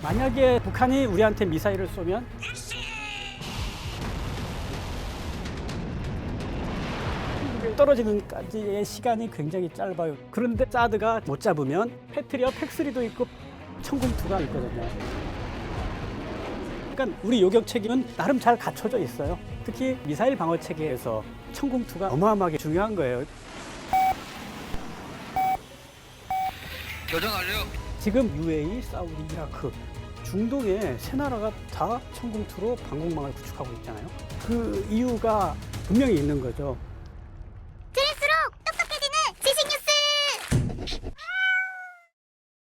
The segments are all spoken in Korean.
만약에 북한이 우리한테 미사일을 쏘면 떨어지는까지의 시간이 굉장히 짧아요. 그런데 사드가 못 잡으면 패트리어 팩3도 있고 천궁2가 있거든요. 그러니까 우리 요격 체계는 나름 잘 갖춰져 있어요. 특히 미사일 방어 체계에서 천궁2가 어마어마하게 중요한 거예요. 교전 완료. 지금 UAE, 사우디, 이라크, 중동의 세 나라가 다 천궁2로 방공망을 구축하고 있잖아요. 그 이유가 분명히 있는 거죠. 들을수록 똑똑해지는 지식 뉴스.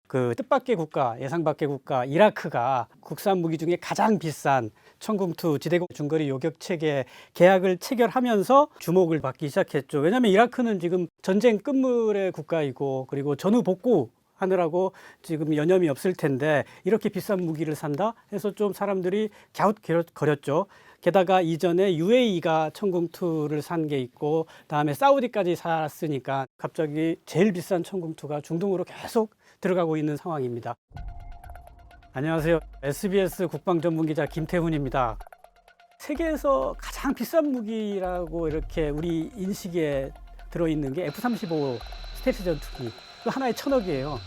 그 뜻밖의 국가, 예상 밖의 국가 이라크가 국산 무기 중에 가장 비싼 천궁2 지대공 중거리 요격 체계 계약을 체결하면서 주목을 받기 시작했죠. 왜냐하면 이라크는 지금 전쟁 끝물의 국가이고 그리고 전후 복구 하느라고 지금 여념이 없을 텐데 이렇게 비싼 무기를 산다 해서 좀 사람들이 갸웃거렸죠. 게다가 이전에 UAE가 천궁2를 산 게 있고 다음에 사우디까지 샀으니까 갑자기 제일 비싼 천궁2가 중동으로 계속 들어가고 있는 상황입니다. 안녕하세요. SBS 국방전문기자 김태훈입니다. 세계에서 가장 비싼 무기라고 이렇게 우리 인식에 들어있는 게 F-35 스텔스 전투기. 그 하나에 1,000억이에요.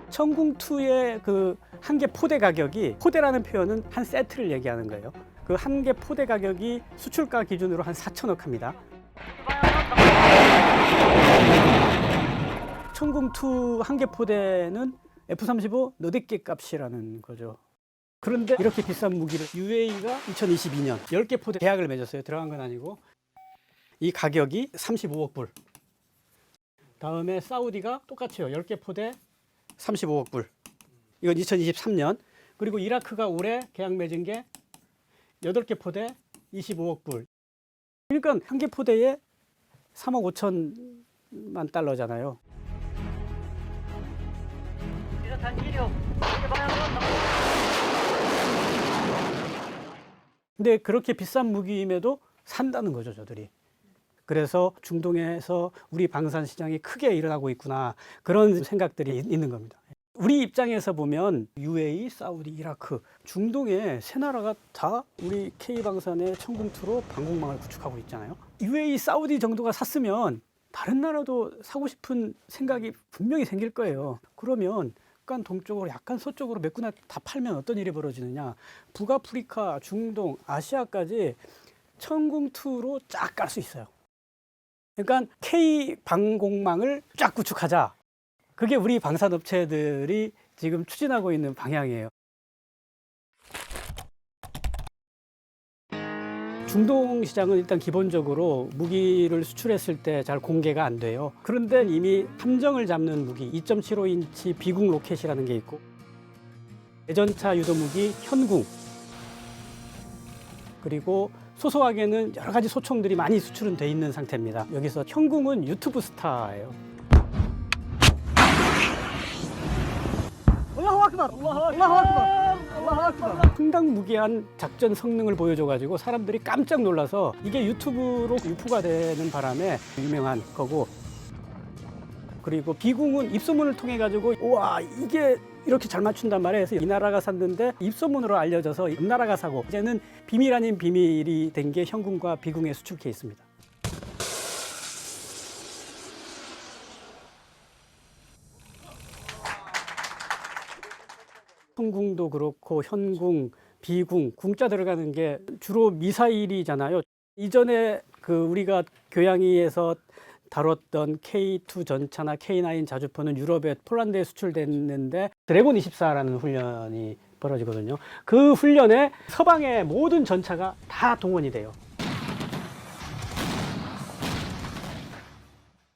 천궁2의 그 한 개 포대 가격이, 포대라는 표현은 한 세트를 얘기하는 거예요. 그 한 개 포대 가격이 수출가 기준으로 한 4,000억 합니다. 천궁2 한 개 포대는 F-35 너댓 개 값이라는 거죠. 그런데 이렇게 비싼 무기를 UAE가 2022년 10개 포대 계약을 맺었어요. 들어간 건 아니고. 이 가격이 35억 불. 다음에 사우디가 똑같이요. 10개 포대 35억 불. 이건 2023년. 그리고 이라크가 올해 계약 맺은 게 8개 포대 25억 불. 그러니까 한 개 포대에 3억 5천만 달러잖아요. 근데 그렇게 비싼 무기임에도 산다는 거죠, 저들이. 그래서 중동에서 우리 방산 시장이 크게 일어나고 있구나, 그런 생각들이 있는 겁니다. 우리 입장에서 보면 UAE, 사우디, 이라크, 중동의 세 나라가 다 우리 K방산의 천궁2로 방공망을 구축하고 있잖아요. UAE, 사우디 정도가 샀으면 다른 나라도 사고 싶은 생각이 분명히 생길 거예요. 그러면 약간 동쪽으로, 약간 서쪽으로 몇 군데 다 팔면 어떤 일이 벌어지느냐. 북아프리카, 중동, 아시아까지 천궁2로 쫙 깔 수 있어요. 그러니까 K 방공망을 쫙 구축하자. 그게 우리 방산업체들이 지금 추진하고 있는 방향이에요. 중동 시장은 일단 기본적으로 무기를 수출했을 때 잘 공개가 안 돼요. 그런데 이미 함정을 잡는 무기 2.75인치 비궁 로켓이라는 게 있고, 대전차 유도무기 현궁, 그리고 소소하게는 여러 가지 소총들이 많이 수출은 돼 있는 상태입니다. 여기서 현궁은 유튜브 스타예요. 상당 무기한 작전 성능을 보여줘가지고 사람들이 깜짝 놀라서 이게 유튜브로 유포가 되는 바람에 유명한 거고, 그리고 비궁은 입소문을 통해 가지고 우와 이게 이렇게 잘 맞춘단 말이에요. 그래서 이 나라가 샀는데 입소문으로 알려져서 옆 나라가 사고, 이제는 비밀 아닌 비밀이 된 게 현궁과 비궁의 수출 케이스입니다. 천궁도 그렇고 현궁, 비궁, 궁자 들어가는 게 주로 미사일이잖아요. 이전에 그 우리가 교양위에서 다뤘던 K2 전차나 K9 자주포는 유럽에, 폴란드에 수출됐는데 드래곤 24라는 훈련이 벌어지거든요. 그 훈련에 서방의 모든 전차가 다 동원이 돼요.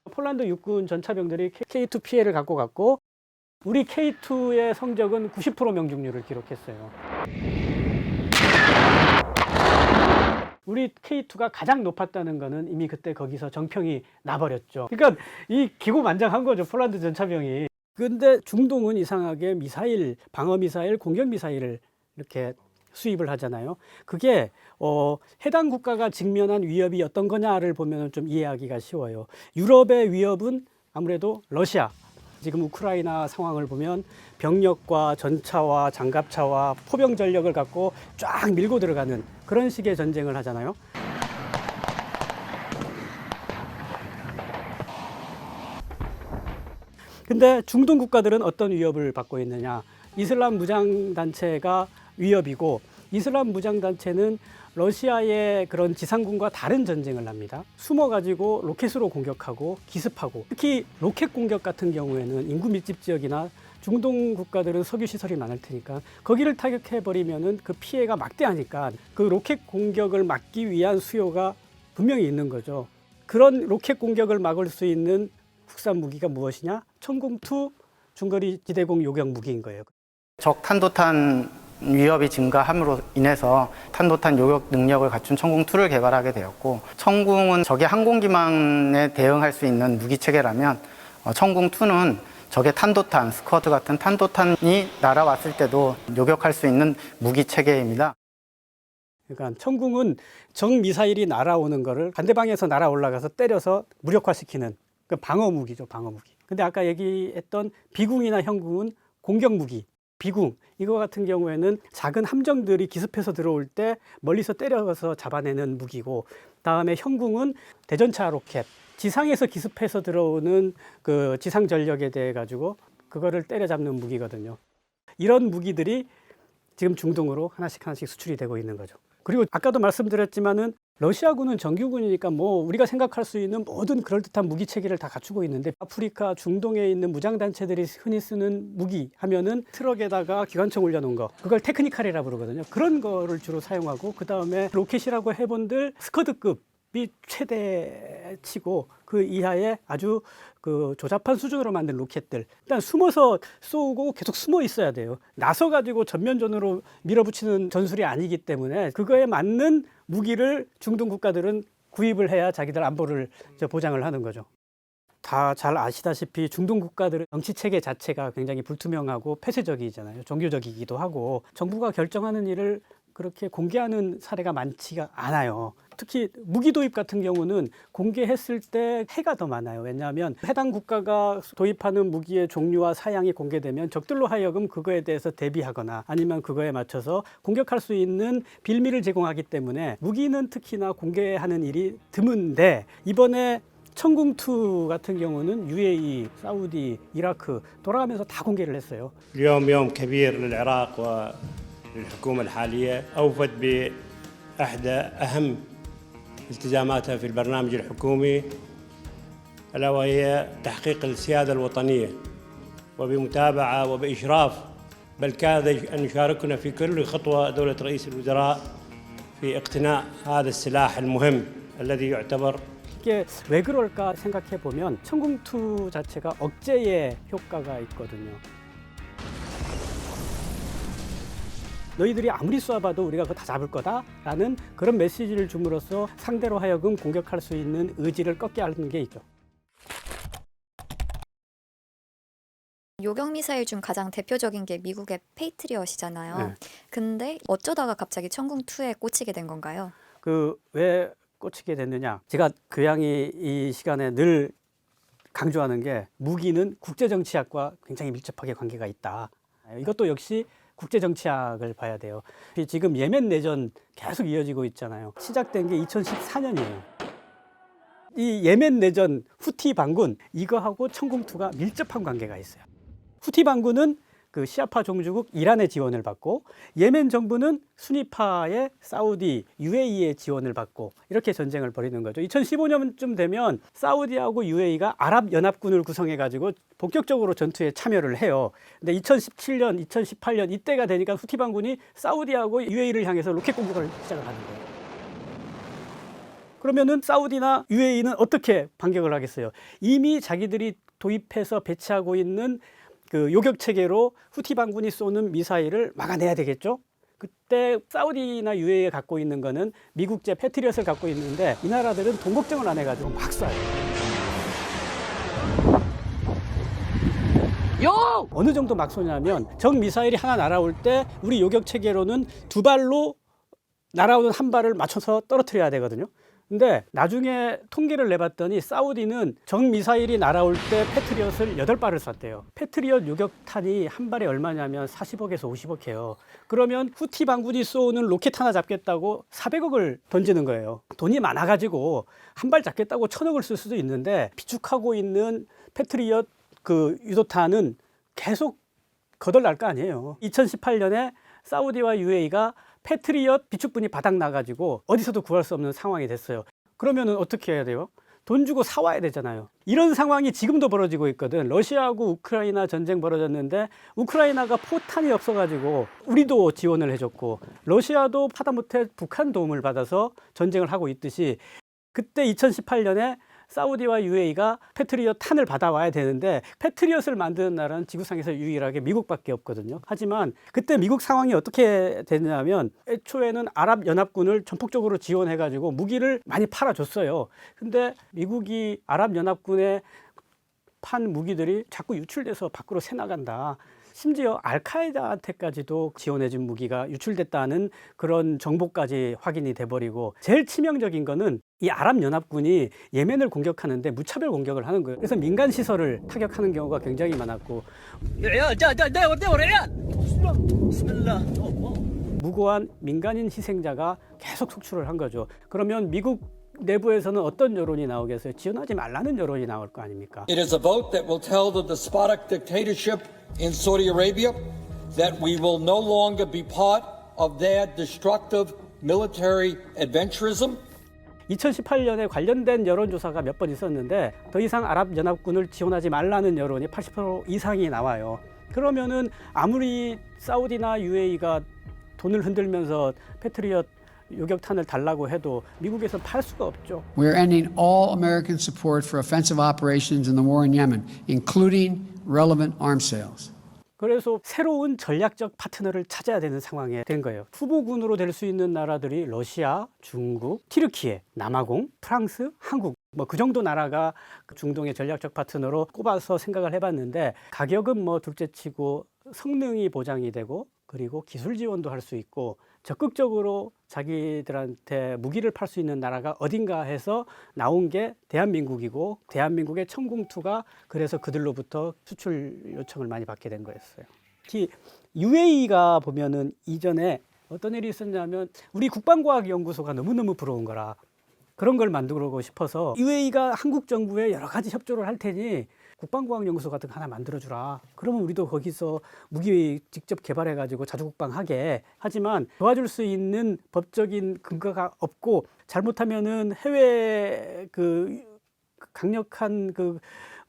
폴란드 육군 전차병들이 K2 피해를 갖고 갔고, 우리 K2의 성적은 90% 명중률을 기록했어요. 우리 K2가 가장 높았다는 거는 이미 그때 거기서 정평이 나버렸죠. 그러니까 이 기고만장한 거죠, 폴란드 전차병이. 근데 중동은 이상하게 미사일, 방어 미사일, 공격 미사일을 이렇게 수입을 하잖아요. 그게 해당 국가가 직면한 위협이 어떤 거냐를 보면 좀 이해하기가 쉬워요. 유럽의 위협은 아무래도 러시아, 지금 우크라이나 상황을 보면 병력과 전차와 장갑차와 포병 전력을 갖고 쫙 밀고 들어가는 그런 식의 전쟁을 하잖아요. 근데 중동 국가들은 어떤 위협을 받고 있느냐? 이슬람 무장단체가 위협이고, 이슬람 무장단체는 러시아의 그런 지상군과 다른 전쟁을 합니다. 숨어가지고 로켓으로 공격하고 기습하고, 특히 로켓 공격 같은 경우에는 인구 밀집 지역이나 중동 국가들은 석유 시설이 많을 테니까 거기를 타격해버리면은 그 피해가 막대하니까 그 로켓 공격을 막기 위한 수요가 분명히 있는 거죠. 그런 로켓 공격을 막을 수 있는 국산 무기가 무엇이냐? 천궁2 중거리 지대공 요격 무기인 거예요. 적 탄도탄 위협이 증가함으로 인해서 탄도탄 요격 능력을 갖춘 천궁2를 개발하게 되었고, 천궁은 적의 항공기만에 대응할 수 있는 무기 체계라면 천궁2는 적의 탄도탄, 스쿼드 같은 탄도탄이 날아왔을 때도 요격할 수 있는 무기 체계입니다. 그러니까 천궁은 적 미사일이 날아오는 거를 반대방에서 날아 올라가서 때려서 무력화시키는 그 방어 무기죠, 방어 무기. 근데 아까 얘기했던 비궁이나 형궁은 공격 무기. 비궁 이거 같은 경우에는 작은 함정들이 기습해서 들어올 때 멀리서 때려서 잡아내는 무기고, 다음에 형궁은 대전차 로켓, 지상에서 기습해서 들어오는 그 지상 전력에 대해 가지고 그거를 때려잡는 무기거든요. 이런 무기들이 지금 중동으로 하나씩 수출이 되고 있는 거죠. 그리고 아까도 말씀드렸지만은 러시아군은 정규군이니까 뭐 우리가 생각할 수 있는 모든 그럴듯한 무기 체계를 다 갖추고 있는데, 아프리카 중동에 있는 무장단체들이 흔히 쓰는 무기 하면은 트럭에다가 기관총 올려놓은 거, 그걸 테크니칼이라고 부르거든요. 그런 거를 주로 사용하고, 그 다음에 로켓이라고 해본들 스커드급이 최대치고 그 이하의 아주 그 조잡한 수준으로 만든 로켓들, 일단 숨어서 쏘고 계속 숨어 있어야 돼요. 나서 가지고 전면전으로 밀어붙이는 전술이 아니기 때문에 그거에 맞는 무기를 중동 국가들은 구입을 해야 자기들 안보를 보장을 하는 거죠. 다 잘 아시다시피 중동 국가들은 정치 체계 자체가 굉장히 불투명하고 폐쇄적이잖아요. 종교적이기도 하고, 정부가 결정하는 일을 그렇게 공개하는 사례가 많지가 않아요. 특히 무기 도입 같은 경우는 공개했을 때 해가 더 많아요. 왜냐하면 해당 국가가 도입하는 무기의 종류와 사양이 공개되면 적들로 하여금 그거에 대해서 대비하거나 아니면 그거에 맞춰서 공격할 수 있는 빌미를 제공하기 때문에 무기는 특히나 공개하는 일이 드문데, 이번에 천궁2 같은 경우는 UAE, 사우디, 이라크 돌아가면서 다 공개를 했어요. اليوم يوم كبير للعراق وللحكومة الحالية، أوفت بأحدى أهم التزاماتها في البرنامج الحكومي، ألا وهي تحقيق السيادة الوطنية، وبمتابعة وبإشراف، بل كاد أن يشاركنا في كل خطوة دولة رئيس الوزراء في اقتناء هذا السلاح المهم الذي يعتبر. 이게 왜 그럴까 생각해 보면 천궁2 자체가 억제의 효과가 있거든요. 너희들이 아무리 쏴봐도 우리가 그거 다 잡을 거다라는 그런 메시지를 줌으로써 상대로 하여금 공격할 수 있는 의지를 꺾게 하는 게 있죠. 요격 미사일 중 가장 대표적인 게 미국의 페이트리엇이잖아요. 네. 근데 어쩌다가 갑자기 천궁2에 꽂히게 된 건가요? 왜 꽂히게 됐느냐? 제가 교양이 이 시간에 늘 강조하는 게, 무기는 국제정치학과 굉장히 밀접하게 관계가 있다. 이것도 역시 국제정치학을 봐야 돼요. 지금 예멘 내전 계속 이어지고 있잖아요. 시작된 게 2014년이에요. 이 예멘 내전 후티 반군, 이거하고 천궁2가 밀접한 관계가 있어요. 후티 반군은 그 시아파 종주국 이란의 지원을 받고, 예멘 정부는 수니파의 사우디, UAE의 지원을 받고 이렇게 전쟁을 벌이는 거죠. 2015년쯤 되면 사우디하고 UAE가 아랍연합군을 구성해가지고 본격적으로 전투에 참여를 해요. 근데 2017년, 2018년 이때가 되니까 후티 반군이 사우디하고 UAE를 향해서 로켓 공격을 시작을 하는 거예요. 그러면은 사우디나 UAE는 어떻게 반격을 하겠어요? 이미 자기들이 도입해서 배치하고 있는 그 요격 체계로 후티 반군이 쏘는 미사일을 막아내야 되겠죠. 그때 사우디나 UAE가 갖고 있는 거는 미국제 패트리엇을 갖고 있는데, 이 나라들은 돈 걱정을 안 해가지고 막 쏴요. 어느 정도 막 쏘냐면, 적 미사일이 하나 날아올 때 우리 요격 체계로는 두 발로 날아오는 한 발을 맞춰서 떨어뜨려야 되거든요. 근데 나중에 통계를 내봤더니 사우디는 적 미사일이 날아올 때 패트리엇을 8발을 쐈대요. 패트리엇 요격탄이 한 발에 얼마냐면 40억에서 50억 해요. 그러면 후티 반군이 쏘는 로켓 하나 잡겠다고 400억을 던지는 거예요. 돈이 많아가지고 한 발 잡겠다고 1000억을 쓸 수도 있는데 비축하고 있는 패트리엇 그 유도탄은 계속 거덜날 거 아니에요. 2018년에 사우디와 UAE가 패트리엇 비축분이 바닥 나가지고 어디서도 구할 수 없는 상황이 됐어요. 그러면은 어떻게 해야 돼요? 돈 주고 사와야 되잖아요. 이런 상황이 지금도 벌어지고 있거든. 러시아하고 우크라이나 전쟁 벌어졌는데 우크라이나가 포탄이 없어가지고 우리도 지원을 해줬고 러시아도 하다못해 북한 도움을 받아서 전쟁을 하고 있듯이 그때 2018년에 사우디와 UAE가 패트리엇 탄을 받아와야 되는데 패트리엇을 만드는 나라는 지구상에서 유일하게 미국밖에 없거든요. 하지만 그때 미국 상황이 어떻게 됐냐면 애초에는 아랍연합군을 전폭적으로 지원해가지고 무기를 많이 팔아줬어요. 근데 미국이 아랍연합군에 판 무기들이 자꾸 유출돼서 밖으로 새나간다. 심지어 알카에다한테까지도 지원해준 무기가 유출됐다는 그런 정보까지 확인이 돼버리고 제일 치명적인 거는 이 아랍연합군이 예멘을 공격하는데 무차별 공격을 하는 거예요. 그래서 민간 시설을 타격하는 경우가 굉장히 많았고 무고한 민간인 희생자가 계속 속출을 한 거죠. 그러면 미국 내부에서는 어떤 여론이 나오겠어요? 지원하지 말라는 여론이 나올 거 아닙니까? It is a vote that will tell the despotic dictatorship in Saudi Arabia that we will no longer be part of their destructive military adventurism. 2018년에 관련된 여론조사가 몇 번 있었는데 더 이상 아랍연합군을 지원하지 말라는 여론이 80% 이상이 나와요. 그러면은 아무리 사우디나 UAE가 돈을 흔들면서 패트리엇 요격탄을 달라고 해도 미국에서 팔 수가 없죠. We are ending all American support for offensive operations in the war in Yemen, including relevant arms sales. 그래서 새로운 전략적 파트너를 찾아야 되는 상황에 된 거예요. 후보군으로 될 수 있는 나라들이 러시아, 중국, 튀르키예, 남아공, 프랑스, 한국 뭐 그 정도 나라가 중동의 전략적 파트너로 꼽아서 생각을 해봤는데 가격은 뭐 둘째치고 성능이 보장이 되고 그리고 기술 지원도 할 수 있고 적극적으로 자기들한테 무기를 팔 수 있는 나라가 어딘가 해서 나온 게 대한민국이고 대한민국의 천궁2가 그래서 그들로부터 수출 요청을 많이 받게 된 거였어요. 특히 UAE가 보면은 이전에 어떤 일이 있었냐면 우리 국방과학연구소가 너무너무 부러운 거라 그런 걸 만들고 싶어서 UAE가 한국 정부에 여러 가지 협조를 할 테니 국방과학연구소 같은 거 하나 만들어주라. 그러면 우리도 거기서 무기 직접 개발해가지고 자주국방하게. 하지만 도와줄 수 있는 법적인 근거가 없고 잘못하면은 해외 그 강력한 그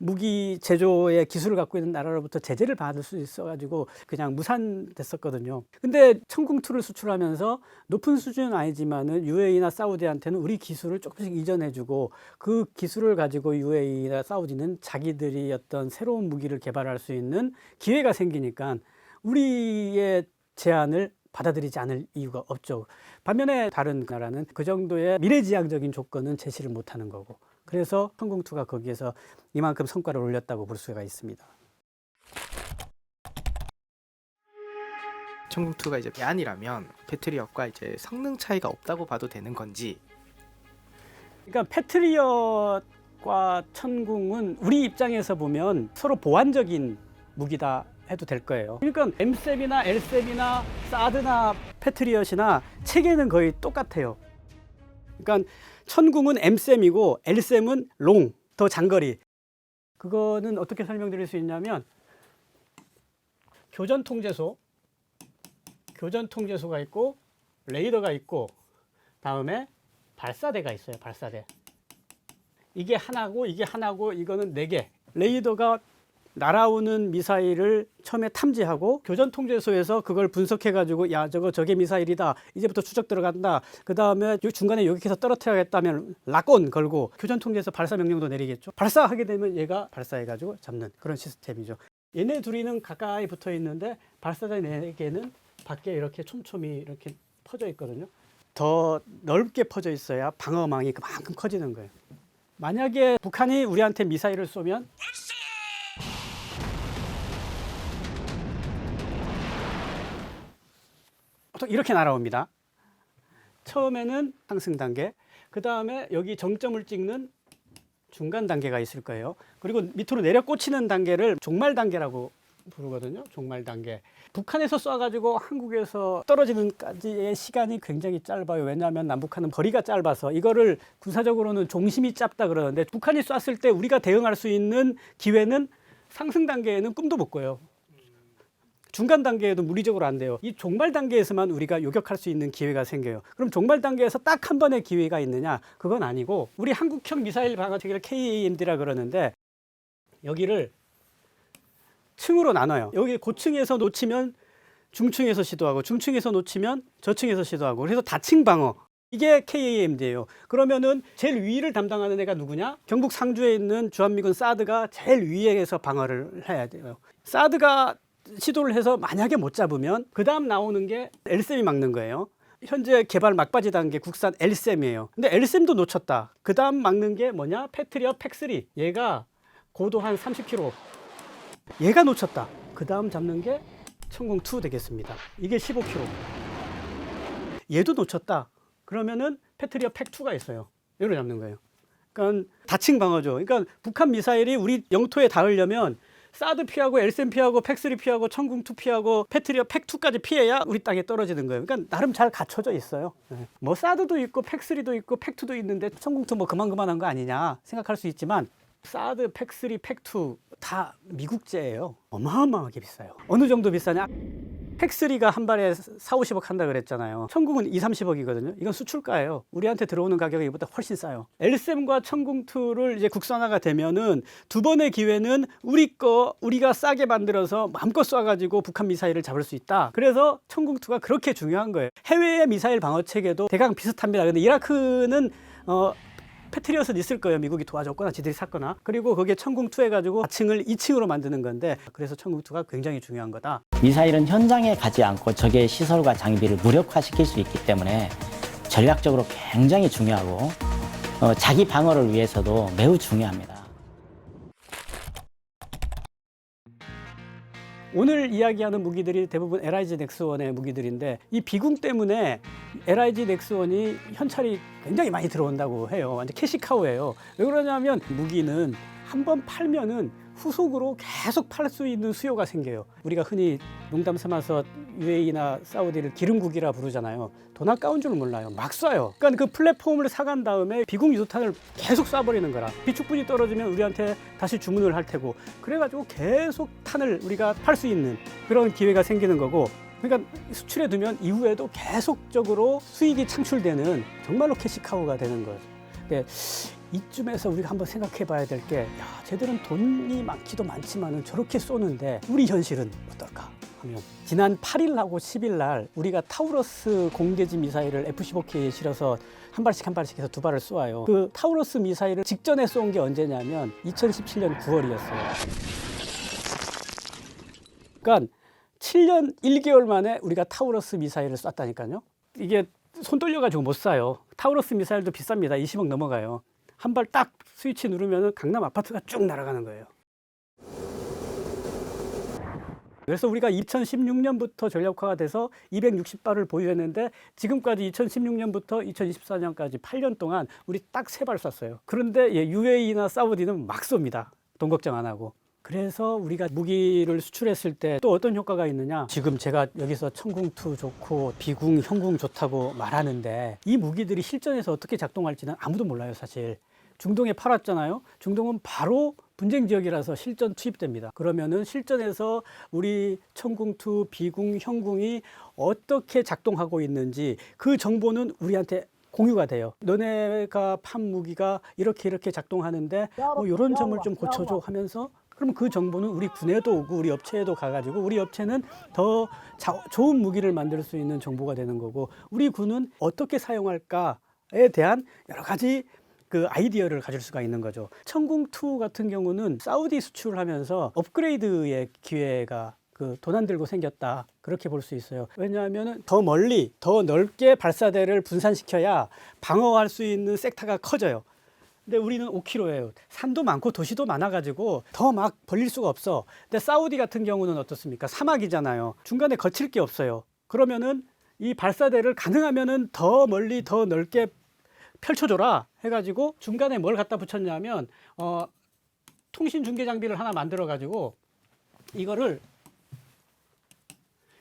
무기 제조의 기술을 갖고 있는 나라로부터 제재를 받을 수 있어가지고 그냥 무산됐었거든요. 근데 천궁2를 수출하면서 높은 수준은 아니지만은 UAE나 사우디한테는 우리 기술을 조금씩 이전해주고 그 기술을 가지고 UAE나 사우디는 자기들이 어떤 새로운 무기를 개발할 수 있는 기회가 생기니까 우리의 제안을 받아들이지 않을 이유가 없죠. 반면에 다른 나라는 그 정도의 미래지향적인 조건은 제시를 못하는 거고. 그래서 천궁2가 거기에서 이만큼 성과를 올렸다고 볼 수가 있습니다. 천궁2가 이제 대안이라면 패트리엇과 이제 성능 차이가 없다고 봐도 되는 건지. 그러니까 패트리엇과 천궁은 우리 입장에서 보면 서로 보완적인 무기다 해도 될 거예요. 그러니까 M셈이나 L셈이나 사드나 패트리엇이나 체계는 거의 똑같아요. 그러니까 천궁은 M셈이고 L셈은 롱, 더 장거리. 그거는 어떻게 설명드릴 수 있냐면 교전 통제소가 있고 레이더가 있고 다음에 발사대가 있어요. 발사대. 이게 하나고 이게 하나고 이거는 4개. 레이더가 날아오는 미사일을 처음에 탐지하고 교전 통제소에서 그걸 분석해 가지고 야 저게 미사일이다. 이제부터 추적 들어간다. 그다음에 중간에 요격해서 떨어뜨려야겠다면 락온 걸고 교전 통제에서 발사 명령도 내리겠죠. 발사하게 되면 얘가 발사해 가지고 잡는 그런 시스템이죠. 얘네 둘이는 가까이 붙어 있는데 발사대 4개는 밖에 이렇게 촘촘히 이렇게 퍼져 있거든요. 더 넓게 퍼져 있어야 방어망이 그만큼 커지는 거예요. 만약에 북한이 우리한테 미사일을 쏘면 보통 이렇게 날아옵니다. 처음에는 상승 단계, 그 다음에 여기 정점을 찍는 중간 단계가 있을 거예요. 그리고 밑으로 내려 꽂히는 단계를 종말 단계라고 부르거든요. 종말 단계. 북한에서 쏴가지고 한국에서 떨어지는까지의 시간이 굉장히 짧아요. 왜냐하면 남북한은 거리가 짧아서 이거를 군사적으로는 종심이 짧다 그러는데 북한이 쐈을 때 우리가 대응할 수 있는 기회는 상승 단계에는 꿈도 못 꿔요. 중간 단계에도 물리적으로 안 돼요. 이 종말 단계에서만 우리가 요격할 수 있는 기회가 생겨요. 그럼 종말 단계에서 딱 한 번의 기회가 있느냐? 그건 아니고 우리 한국형 미사일 방어 체계를 KAMD라 그러는데 여기를 층으로 나눠요. 여기 고층에서 놓치면 중층에서 시도하고 중층에서 놓치면 저층에서 시도하고 그래서 다층 방어. 이게 KAMD예요. 그러면은 제일 위를 담당하는 애가 누구냐? 경북 상주에 있는 주한미군 사드가 제일 위에서 방어를 해야 돼요. 사드가 시도를 해서 만약에 못 잡으면 그 다음 나오는 게 LSM이 막는 거예요. 현재 개발 막바지 단계 국산 LSM이에요. 근데 LSM도 놓쳤다. 그 다음 막는 게 뭐냐? 패트리엇 팩3. 얘가 고도 한 30km. 얘가 놓쳤다. 그 다음 잡는 게 천궁2 되겠습니다. 이게 15km. 얘도 놓쳤다. 그러면은 패트리엇 팩2가 있어요. 얘를 잡는 거예요. 그러니까 다층 방어죠. 그러니까 북한 미사일이 우리 영토에 닿으려면 사드 피하고 LSM 피하고 팩3 피하고 천궁2 피하고 패트리엇 팩2까지 피해야 우리 땅에 떨어지는 거예요. 그러니까 나름 잘 갖춰져 있어요. 뭐 사드도 있고 팩3도 있고 팩2도 있는데 천궁2 뭐 그만한 거 아니냐 생각할 수 있지만 사드, 팩3, 팩2 다 미국제예요. 어마어마하게 비싸요. 어느 정도 비싸냐? 팩3가 한 발에 4, 50억 한다 그랬잖아요. 천궁은 2, 30억이거든요. 이건 수출가예요. 우리한테 들어오는 가격이 이보다 훨씬 싸요. LSM과 천궁2를 이제 국산화가 되면은 두 번의 기회는 우리가 싸게 만들어서 마음껏 쏴가지고 북한 미사일을 잡을 수 있다. 그래서 천궁2가 그렇게 중요한 거예요. 해외의 미사일 방어 체계도 대강 비슷합니다. 근데 이라크는 패트리엇은 있을 거예요. 미국이 도와줬거나 지들이 샀거나. 그리고 거기에 천궁2 해가지고 4층을 2층으로 만드는 건데 그래서 천궁2가 굉장히 중요한 거다. 미사일은 현장에 가지 않고 적의 시설과 장비를 무력화시킬 수 있기 때문에 전략적으로 굉장히 중요하고 자기 방어를 위해서도 매우 중요합니다. 오늘 이야기하는 무기들이 대부분 LIG 넥스1의 무기들인데 이 비궁 때문에 LIG 넥스1이 현찰이 굉장히 많이 들어온다고 해요. 완전 캐시카우예요. 왜 그러냐면 무기는 한번 팔면은 후속으로 계속 팔 수 있는 수요가 생겨요. 우리가 흔히 농담 삼아서 UAE나 사우디를 기름국이라 부르잖아요. 돈 아까운 줄 몰라요. 막 쏴요. 그러니까 그 플랫폼을 사간 다음에 비궁 유도탄을 계속 쏴버리는 거라. 비축분이 떨어지면 우리한테 다시 주문을 할 테고 그래가지고 계속 탄을 우리가 팔 수 있는 그런 기회가 생기는 거고 그러니까 수출해 두면 이후에도 계속적으로 수익이 창출되는 정말로 캐시카우가 되는 거예요. 근데 이쯤에서 우리가 한번 생각해 봐야 될 게 쟤들은 돈이 많기도 많지만은 저렇게 쏘는데 우리 현실은 어떨까 하면 지난 8일하고 10일 날 우리가 타우러스 공대지 미사일을 F-15K에 실어서 한 발씩 해서 두 발을 쏘아요. 그 타우러스 미사일을 직전에 쏜 게 언제냐면 2017년 9월이었어요. 그러니까 7년 1개월 만에 우리가 타우러스 미사일을 쐈다니까요. 이게 손 떨려가지고 못 쏴요. 타우러스 미사일도 비쌉니다. 20억 넘어가요. 한 발 딱 스위치 누르면 강남 아파트가 쭉 날아가는 거예요. 그래서 우리가 2016년부터 전력화가 돼서 260발을 보유했는데 지금까지 2016년부터 2024년까지 8년 동안 우리 딱 3발 쐈어요. 그런데 UAE나 사우디는 막 쏩니다. 돈 걱정 안 하고. 그래서 우리가 무기를 수출했을 때 또 어떤 효과가 있느냐? 지금 제가 여기서 천궁2 좋고 비궁, 형궁 좋다고 말하는데 이 무기들이 실전에서 어떻게 작동할지는 아무도 몰라요, 사실. 중동에 팔았잖아요. 중동은 바로 분쟁 지역이라서 실전 투입됩니다. 그러면은 실전에서 우리 천궁2, 비궁, 형궁이 어떻게 작동하고 있는지 그 정보는 우리한테 공유가 돼요. 너네가 판 무기가 이렇게 작동하는데 뭐 이런 점을 좀 고쳐줘 하면서 그럼 그 정보는 우리 군에도 오고 우리 업체에도 가가지고 우리 업체는 더 좋은 무기를 만들 수 있는 정보가 되는 거고 우리 군은 어떻게 사용할까에 대한 여러 가지 그 아이디어를 가질 수가 있는 거죠. 천궁2 같은 경우는 사우디 수출을 하면서 업그레이드의 기회가 그 돈 안 들고 생겼다. 그렇게 볼 수 있어요. 왜냐하면 더 멀리, 더 넓게 발사대를 분산시켜야 방어할 수 있는 섹터가 커져요. 근데 우리는 5km예요. 산도 많고 도시도 많아가지고 더 막 벌릴 수가 없어. 근데 사우디 같은 경우는 어떻습니까? 사막이잖아요. 중간에 거칠 게 없어요. 그러면은 이 발사대를 가능하면은 더 멀리, 더 넓게 펼쳐줘라 해가지고 중간에 뭘 갖다 붙였냐면 통신 중계 장비를 하나 만들어 가지고 이거를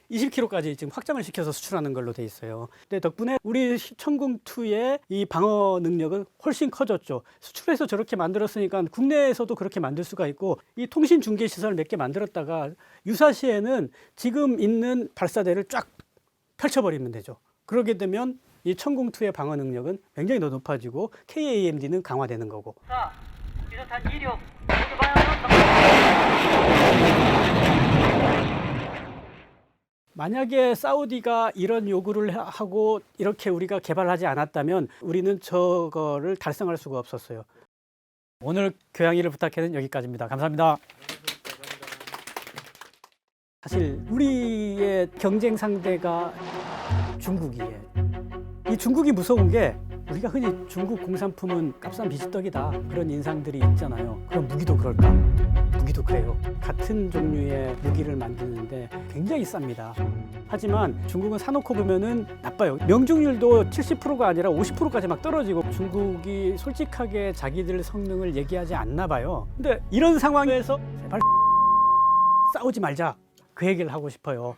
20km까지 지금 확장을 시켜서 수출하는 걸로 돼 있어요. 근데 덕분에 우리 천궁2의 이 방어 능력은 훨씬 커졌죠. 수출해서 저렇게 만들었으니까 국내에서도 그렇게 만들 수가 있고, 이 통신 중계 시설 몇 개 만들었다가 유사시에는 지금 있는 발사대를 쫙 펼쳐버리면 되죠. 그러게 되면 이 천궁2의 방어 능력은 굉장히 더 높아지고 KAMD는 강화되는 거고. 자, 비슷한 이력 모두 봐야 만약에 사우디가 이런 요구를 하고 이렇게 우리가 개발하지 않았다면 우리는 저거를 달성할 수가 없었어요. 오늘 교양일을 부탁해는 여기까지입니다. 감사합니다. 사실 우리의 경쟁 상대가 중국이에요. 이 중국이 무서운 게 우리가 흔히 중국 공산품은 값싼 비지떡이다 그런 인상들이 있잖아요. 그럼 무기도 그럴까? 무기도 그래요. 같은 종류의 무기를 만드는데 굉장히 쌉니다. 하지만 중국은 사놓고 보면은 나빠요. 명중률도 70%가 아니라 50%까지 막 떨어지고, 중국이 솔직하게 자기들 성능을 얘기하지 않나 봐요. 근데 이런 상황에서 제발 싸우지 말자 그 얘기를 하고 싶어요.